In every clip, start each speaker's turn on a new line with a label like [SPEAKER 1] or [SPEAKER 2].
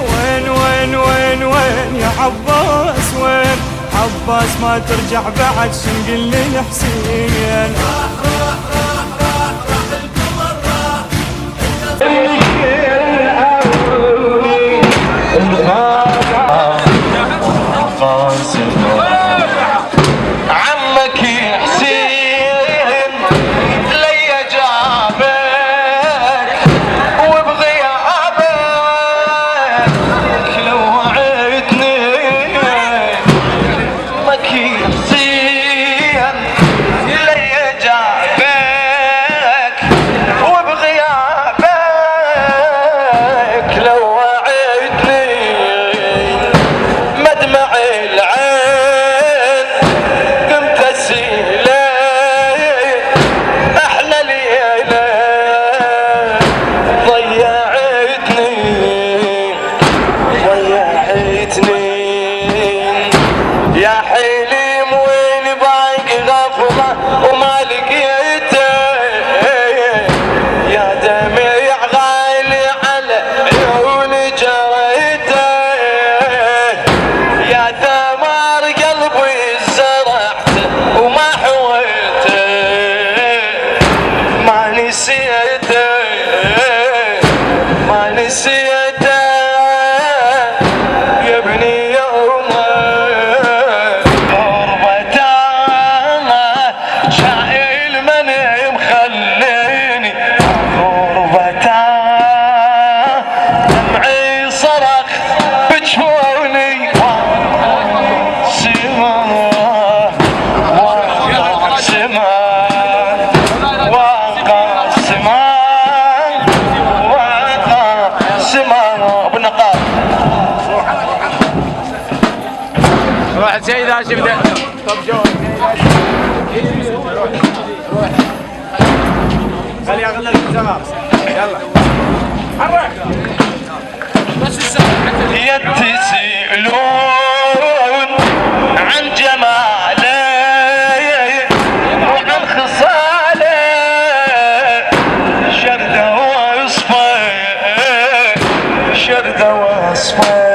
[SPEAKER 1] وين وين وين وين يا عباس وين؟ عباس ما ترجع بعد شنقل للحسين.
[SPEAKER 2] عمك حسين لي جابك وبغيابك لو وعدتني. عمك حسين لي جابك وبغيابك لو وعدتني. مدمع العين قمت اسيله احلى ليله ضيعتني يا حليم وين باقي غفله وما لقيته. يا دمع غالي على عيوني جريته. يا ثمر قلبي زرعته وما حويته. ما نسيته ما نسيته يا ابني يومه. غربته شايل من مخليني. غربته دمعي صرخ بجفوني.
[SPEAKER 3] روح سيد هاشم ده. طب جو روح خليه يغلق الزمار. يلا حرك بس السماء.
[SPEAKER 2] يتسألون عن جماله وعن خصاله. شرده وصفه شرده وصفه.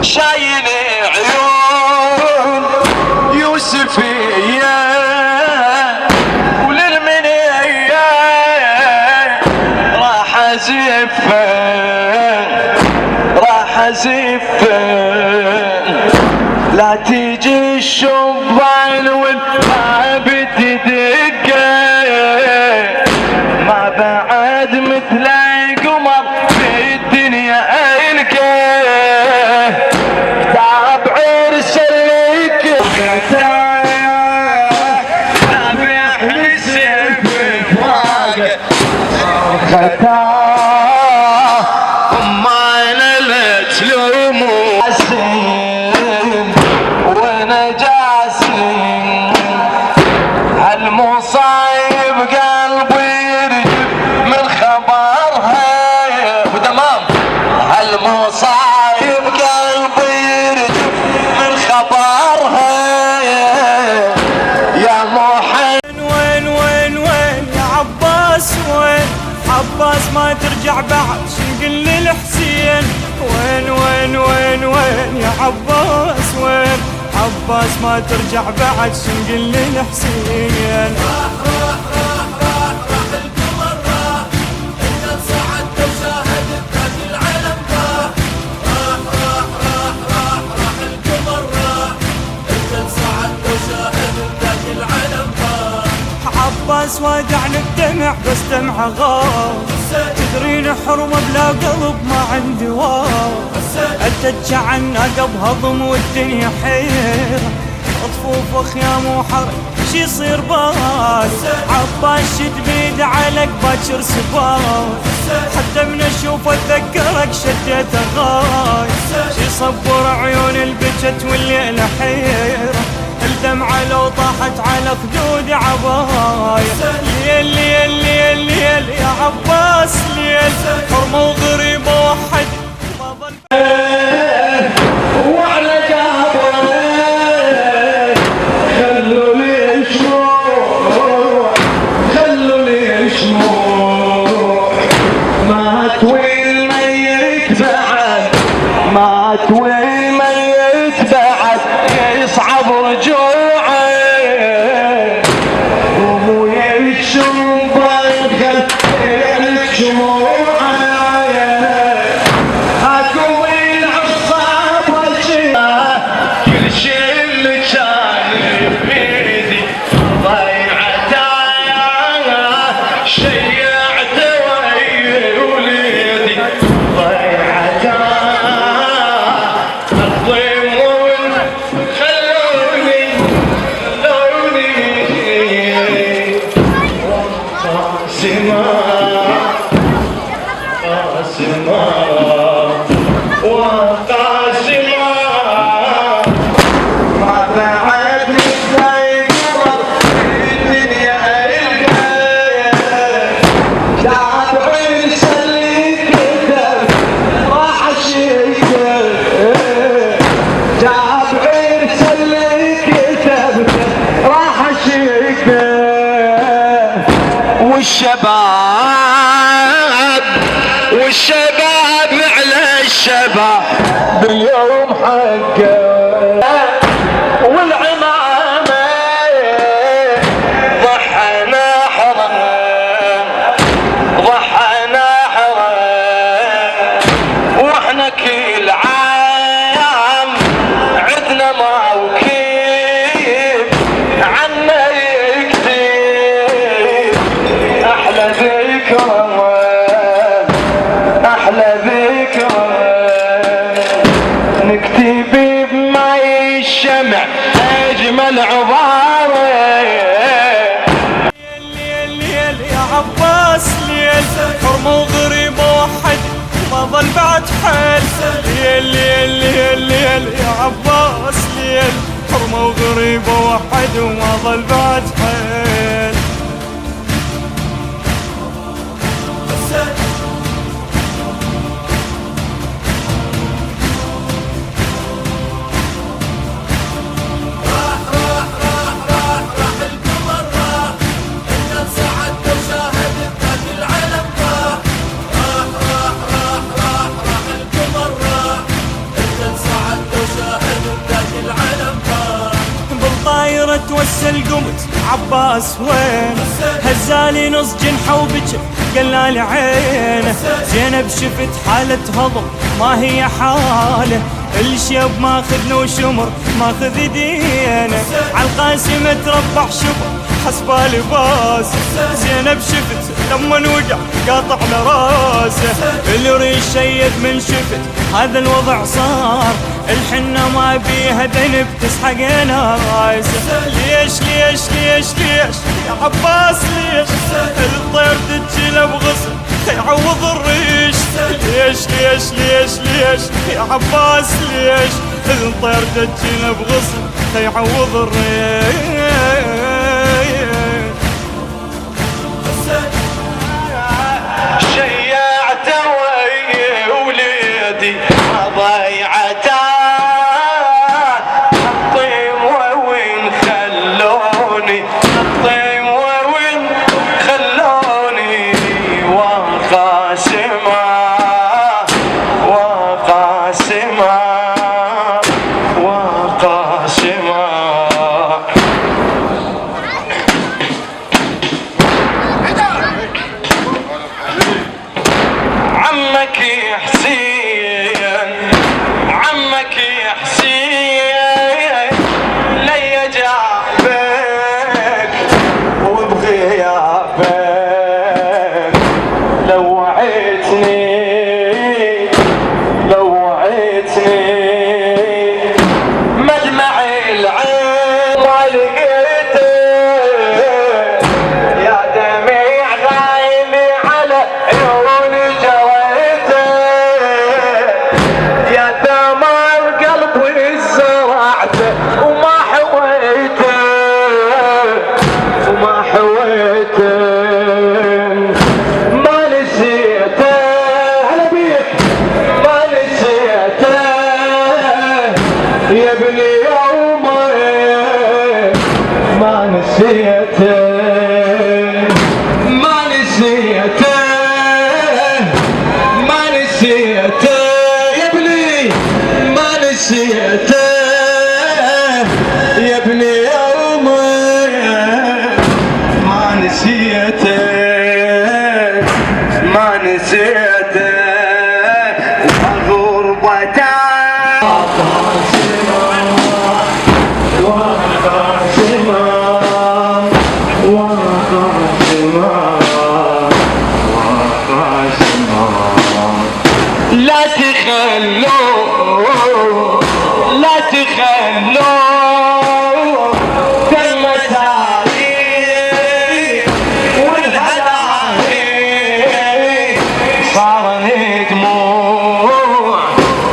[SPEAKER 2] شايل عيون يوسفية وللمنية راح ازفه راح ازفه. لا تيجي الشبان والباب تدقه. ما بعد مثل قمر في الدنيا القاه. تعب عرس الليك تابع حسين بفراقه. ختاه وما نلت لومه. وانا جاسم هالمصايب قلبي يرجف من خبرها. وتمام هالمصايب قلبي يرجف من خبرها. يا محمد
[SPEAKER 1] وين وين وين يا عباس وين؟ عباس ما ترجع بعد شنقل للحسين. وين وين وين وين يا عباس وين؟ عباس ما ترجع بعد شنقل للحسين. راح القمر راح انت صعدت وشاهدت تاج العلم. راح القمر راح انت صعدت وشاهدت تاج العلم. عباس وادعني بدمع بس دمعه غار. تدرين حرمه بلا قلب ما عندي وار. اتجع عنا قلب هضم والدنيا حيرة. اطفوف خيام وحرق شي يصير باس. عباس شد بيد عليك باكر سباس. حتى من اشوف اتذكرك شديت غاي. شي صبر عيون البجت والليل حيرة. الدمعة لو طاحت على خدود عباية. ليل ليل ليل ليل يا عباس ليل. حرمة وغريبة وحد ما ظل
[SPEAKER 2] وعلى قبره خلوا لي شموع خلوا لي شموع. ما تطوي الميت مات والميت بعد يصعب رجوعه وابويا يشوف الخل الجموعه اكو العصاب والجنة كل شي اللي كان بيدي ضيعته شيعته ويا وليدي ضيعته الضيمون خلوني قاسمة وقاسمة ما بعد زي قمر الدنيا القاية تعب عيش اللي كتب راح اشيكه تعب عيش اللي كتب راح اشيكه والشباب على الشباب باليوم حقه والعمامة ضحنا حرام واحنا كل عام عدنا موكب عنا يكتب احلى ذكرى نكتب بماي الشمع اجمل عباره
[SPEAKER 1] ليل يا عباس ليل حرمة وغريب وحد ما ظل بعد حيل ليل يا عباس ليل حرمة وغريب وحد وما ظل بعد حيل توسل قمت عباس وين هزالي نص جنحه وبكى قال لي عينه زينب شفت حالة هضم ما هي حاله الشيب ماخذنا وشمر ماخذ يدينه عالقاسم تربع شبر حسبه لباس زينب شفت لما وقع قاطع لراسه الريش شيد من شفت هذا الوضع صار الحنة ما بيها ذنب تسحق نايسه ليش يا عباس ليش الطير تجيله بغصن يعوض الريش ليش يا عباس ليش الطير تجيله بغصن يعوض الريش
[SPEAKER 2] شيعته ويا وليدي ضيعته الطيم وين خلوني وقاسمة عمك يا حسين لي جابك وبغيابك لوعتني مدمع العين ما لقيته يا دميع غايمي على عيوني جريته يا دمار قلبي زرعته وما حويته ما نسيته هلا بيك ما نسيته يا ابني يومين ما نسيته يا ابني نسيته يا ابني يومي ما نسيته ما نسيته غربته لا تخلوا لا تخلوا دم تاريخ والهلاهي صارني دموع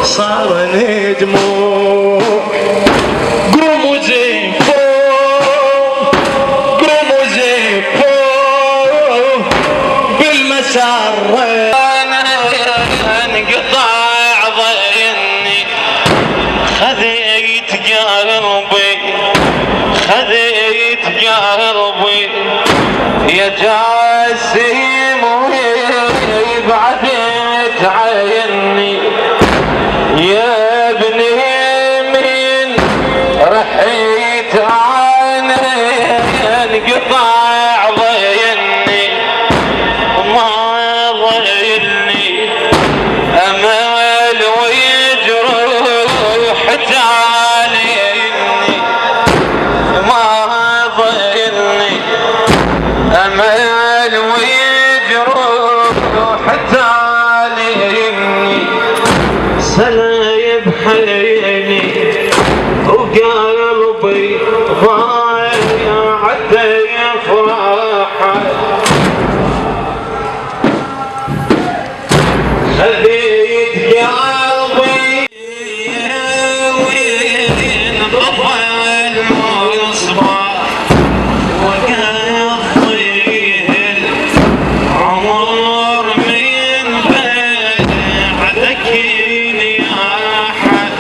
[SPEAKER 2] صارني دموع قوموا زفوا قوموا زفوا بالمسار انقطع ضيني خذيت قلبي خذيت قلبي يا جاسم بعدت عيني يا ابني من رحيت عني انقطع ضيني ما ضيني امل ويجرح تعاليني ما ضيني امل ويجرح تعاليني سلايب حيني وقلبي ضايع حتى يفرح خذيت قلبي وينطفى المصباح وقضي العمر من بعدك يا أحد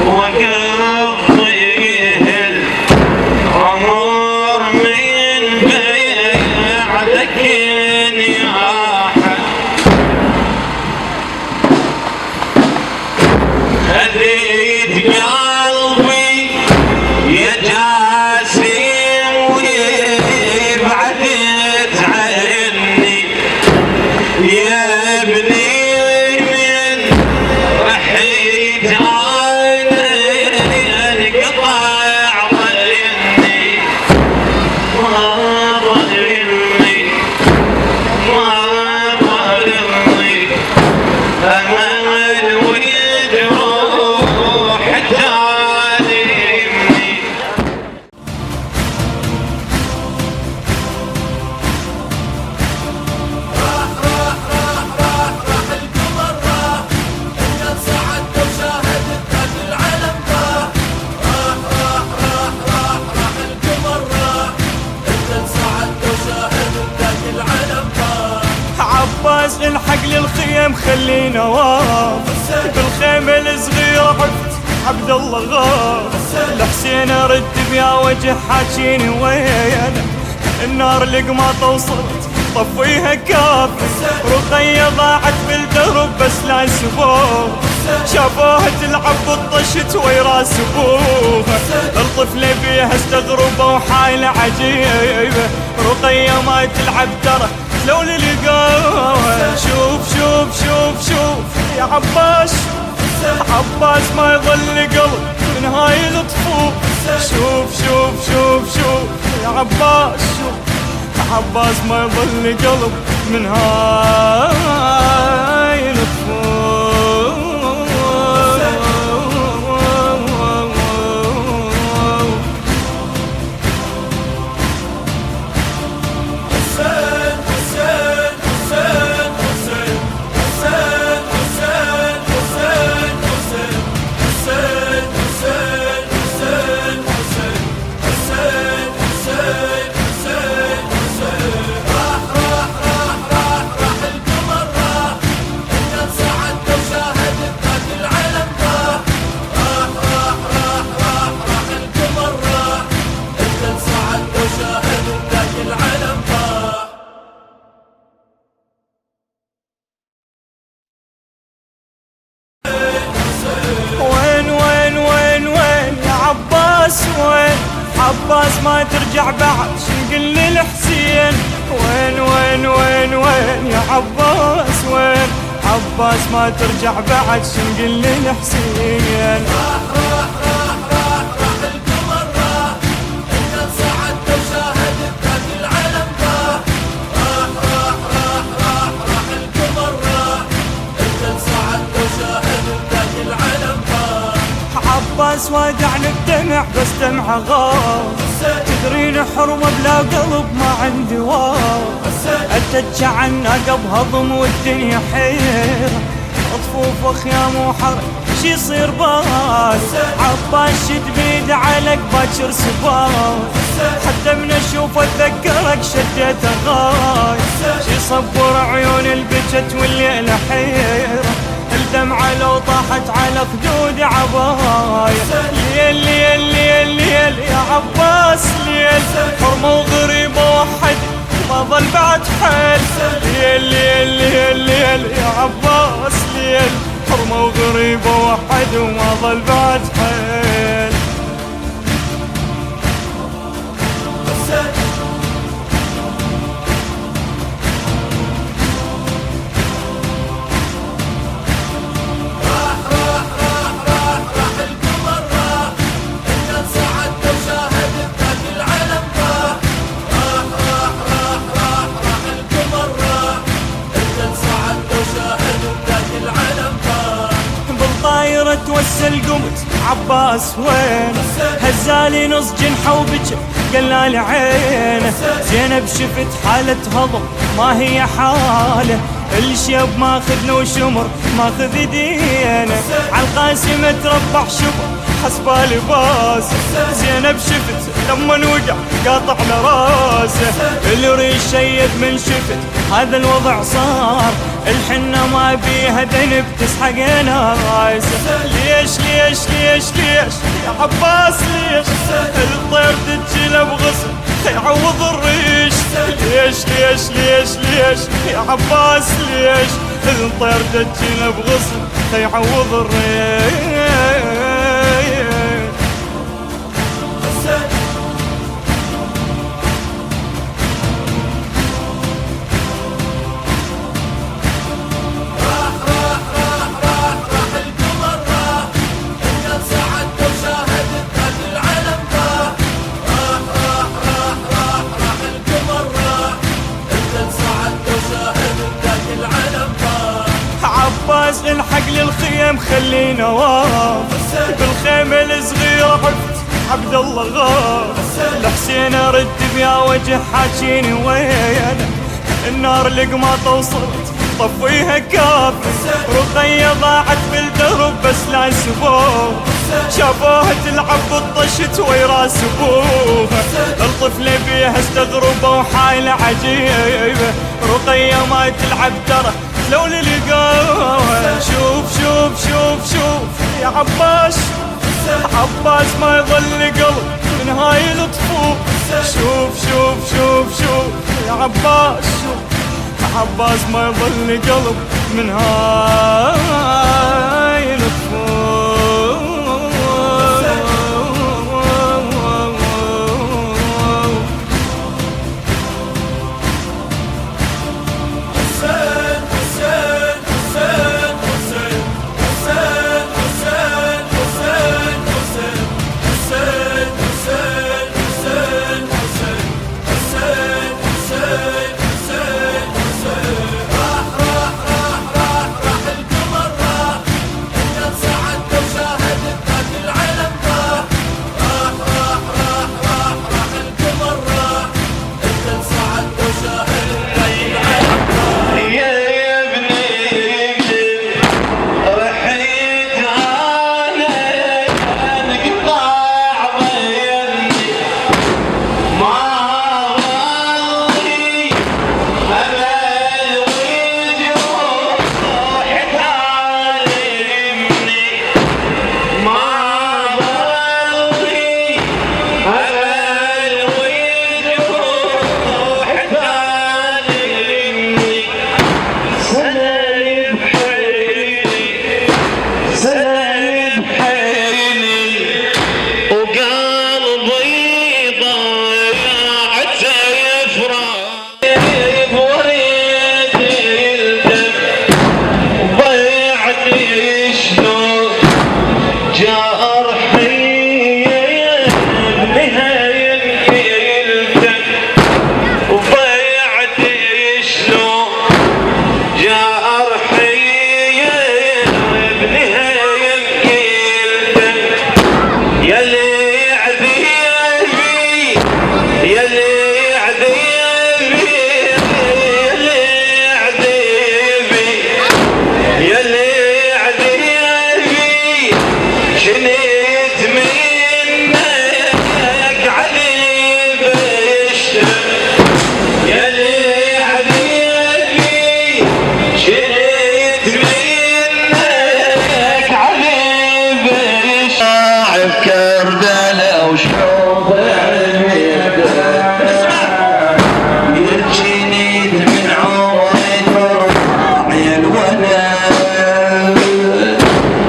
[SPEAKER 2] وقضي العمر من بعدك يا أحد خذيت قلبي يا جاسم وبعدت عني يا ابني من رحيت عني انقطع ضيني ما ضيني ما ضيني امل ويجروح تعاليني
[SPEAKER 1] راح القمر راح انت صعدت وشاهدت تاج العلم راح القمر راح انت صعدت وشاهدت تاج العلم راح عباس الحق للخيم خلينا واقف بالخيمة الصغيرة عفت عبد الله غاب الحسين ارد بيا وجه حاجيني ويانا النار لقمة وصلت طفيها كافي رقية ضاعت بالدرب بس لا سبوه شافوها تلعب بالطشت وي راس ابوها الطفلة بيها استغربوا وحايلة عجيبة رقية ما تلعب ترى لو لقاها شوف شوف شوف شوف يا عباس عباس ما يظل قلب من هاي الطفوف شوف شوف شوف شوف يا عباس شوف عباس ما يظل قلب من هاي الطفوف راح القمر راح عباس ما ترجع بعد شنقل للحسين، وين وين وين وين يا عباس وين؟ عباس ما ترجع بعد شنقل للحسين.
[SPEAKER 4] راح القمر راح، انت صعد وشاهد ذاك العلم راح. راح القمر راح، انت صعد وشاهد ذاك العلم راح.
[SPEAKER 1] عباس وادعني بدمع بس دمعه غار، تدرين حرمه بلا قلب ما عندي وار، اتجع عن عقب هضم والدنيا حيرة، اطفوف خيام وحر شي يصير باس، عباس شد بيد عليك باكر سباس، حتى من اشوف اتذكرك شديت غاي، شي صبر عيون البجت والليلة حيرة، الدمعة لو طاحت على خدود عباية، ليل ليل ليل ليل يا عباس ليل، حرمة وغريبة وحد ما ظل بعد حيل، ليل ليل ليل ليل يا عباس ليل، حرمة وغريبة وحد وما ظل بعد حيل. توسل قمت عباس وين؟ هزالي نص جنحه وبجر قلالي عينه، زينب شفت حالة هضم ما هي حاله، الشيب ماخذ وشمر ماخذ يدينه، عالقاسم تربح شبر حسبه لباس، زينب شفت لما وقع قاطع لراسه، الريش شيب من شفت هذا الوضع صار، الحنة ما بيها ذنب تسحق ناسه، ليش ليش ليش ليش يا عباس ليش؟ الطير تجي بغصن يعوض الريش، ليش ليش ليش ليش يا عباس ليش؟ الطير تجي بغصن يعوض الريش. عباس الحق للخيم خلينا واقف، بالخيمة الصغيرة عفت عبد الله غاف، الحسين ارد بيا وجه حاجيني وينه، النار لقمة وصلت طفيها كاف، رقية ضاعت بالدرب بس لا سبوه، شافوها تلعب بالطشت ويراس ابوها، الطفلة بيها استغربوا وحايلة عجيبة، رقية ما تلعب ترى لو للقاها، شوف شوف شوف شوف يا عباس، عباس ما يظل قلب من هاي الطفوف، شوف شوف شوف شوف يا عباس، شوف عباس ما يظل قلب من هاي الطفوف.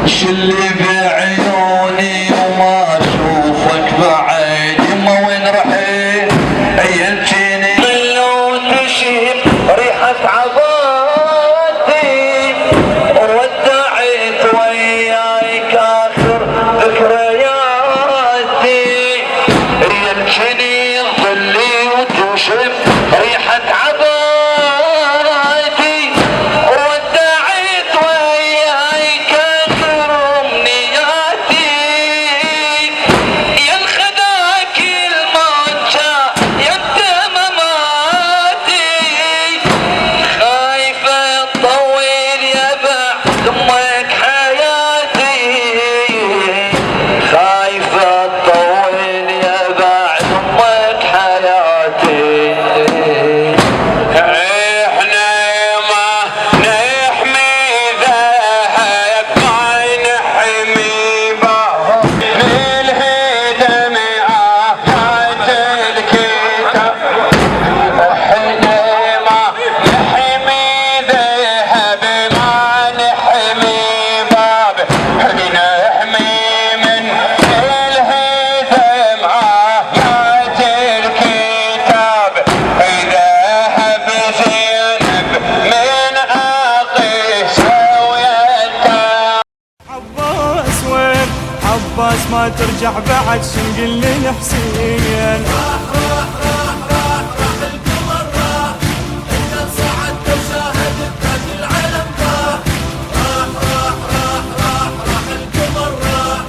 [SPEAKER 2] شلي بعيوني وما اشوفك بعيد يما وين رحت عيلتيني لو تشم ريحة عبادي ودعت وياك اخر ذكرياتي عيلتيني ظلي وتشم ريحة عبادي
[SPEAKER 1] عباس ما ترجع بعد شنقل للحسين
[SPEAKER 4] راح القمر راح انت صعد وشاهد ذاك العلم راح القمر راح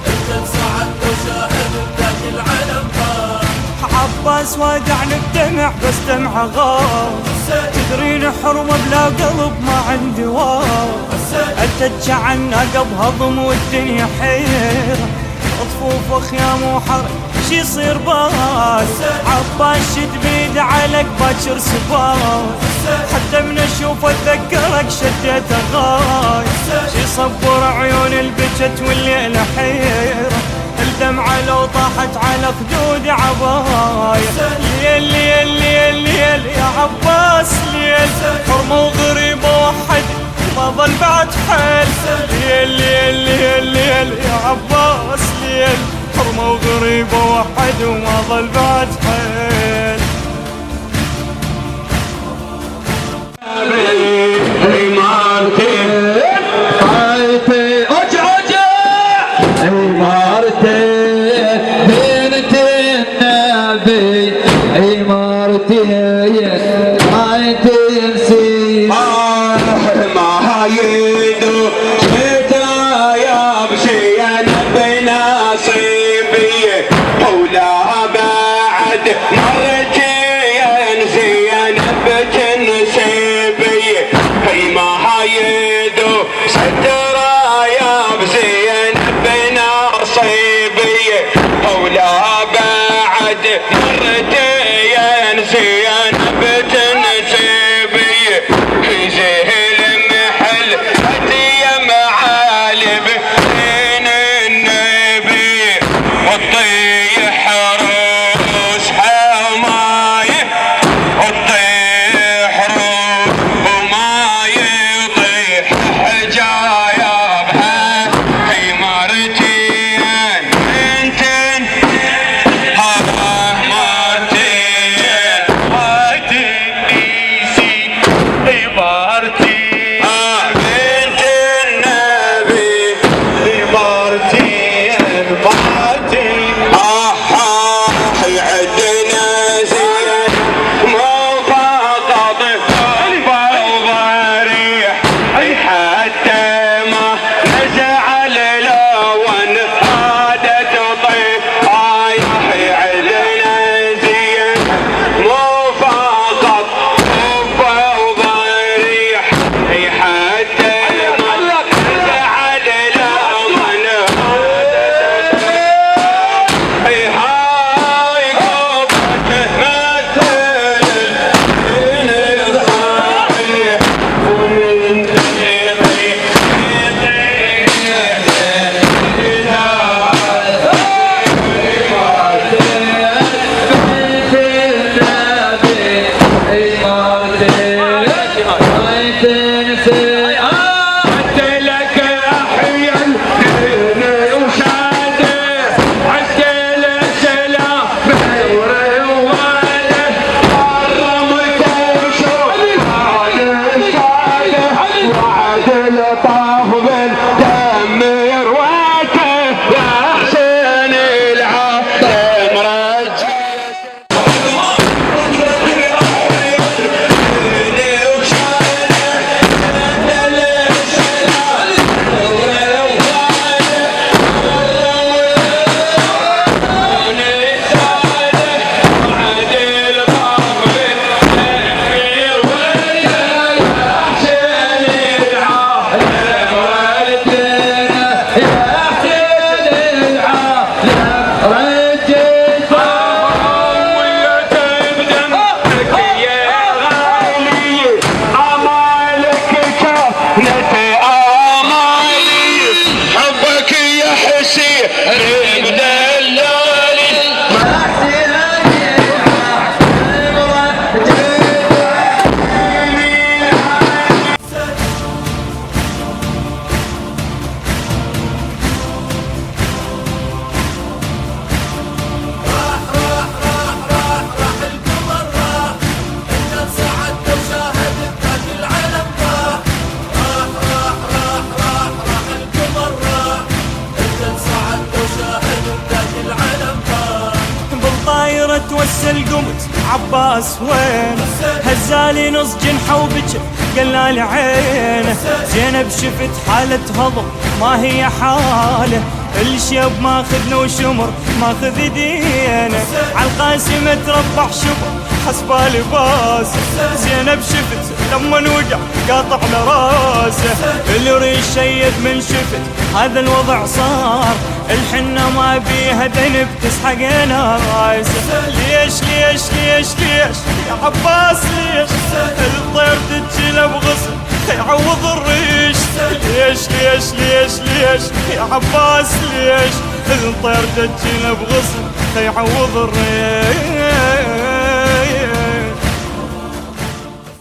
[SPEAKER 4] انت صعد وشاهد ذاك العلم راح
[SPEAKER 1] عباس وادعني بدمع بس دمعه غار تدرين حرمه بلا قلب ما عندي وار اتجع النقب هضم والدنيا حيرة طفوف وخيام وحر شي يصير باس عباس شد بيد عليك باكر سباس حتى من اشوف اتذكرك شديت غاي شي صبر عيون البجت والليلة حيرة الدمعة لو طاحت على خدود عباية ليل ليل ليل ليل يا عباس ليل حرمة وغريبة وحد ما ظل بعد حيل ليل ليل ليل ليل يا عباس ليل حرمة وغريبة وحد وما ظل بعد حيل ارسل قمت عباس وين؟ هزالي نص جنحه وبكى قلال عينه. زينب شفت حالة هضم ما هي حاله، الشيب ماخذ وشمر ماخذ يدينه. عالقاسم تربع شبر حسبه لباس. زينب شفت لما وقع قاطع لراسه، الريش شيد من شفت هذا الوضع صار. الحنة ما بيها ذنب تسحق ناسه. ليش ليش ليش ليش يا عباس ليش؟ الطير تجيله بغصن يعوض الريش. ليش ليش ليش ليش يا عباس ليش؟ الطير تجيله بغصن يعوض الريش.